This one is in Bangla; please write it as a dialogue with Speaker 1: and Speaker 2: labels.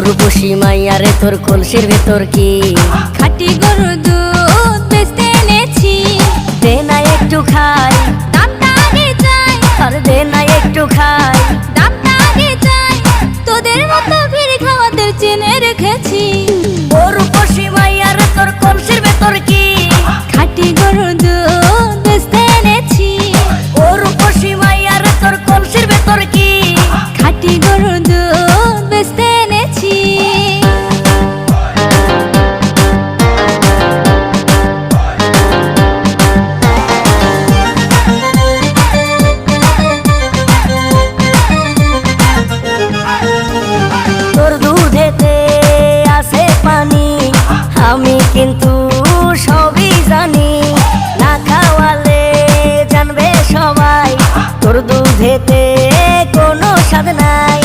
Speaker 1: রূপসী মাইয়ারে তোর কলসির ভেতর কি
Speaker 2: খাঁটি গরুর দুধ বেচতে এনেছি।
Speaker 1: দে না একটু খাই,
Speaker 2: দামটা আগে চাই,
Speaker 1: আর দে না একটু খাই।
Speaker 2: দামটা আগে চাই, তোদের মতো ভিড় খাওয়াদের চেনে রেখেছি।
Speaker 1: ও রূপসী মাইয়ারে তোর কলসির ভেতর কি
Speaker 2: খাঁটি গরুর দুধ বেচতে এনেছি।
Speaker 1: ও রূপসী মাইয়ারে তোর কলসির ভেতর কি
Speaker 2: খাঁটি গরুর দুধ বেচতে এনেছি।
Speaker 1: তোর দুধেতে আছে পানি, আমি কিন্তু সবই জানি। না খাওয়ালে জানবে সবাই তোর দুধেতে কোনো স্বাদ নাই।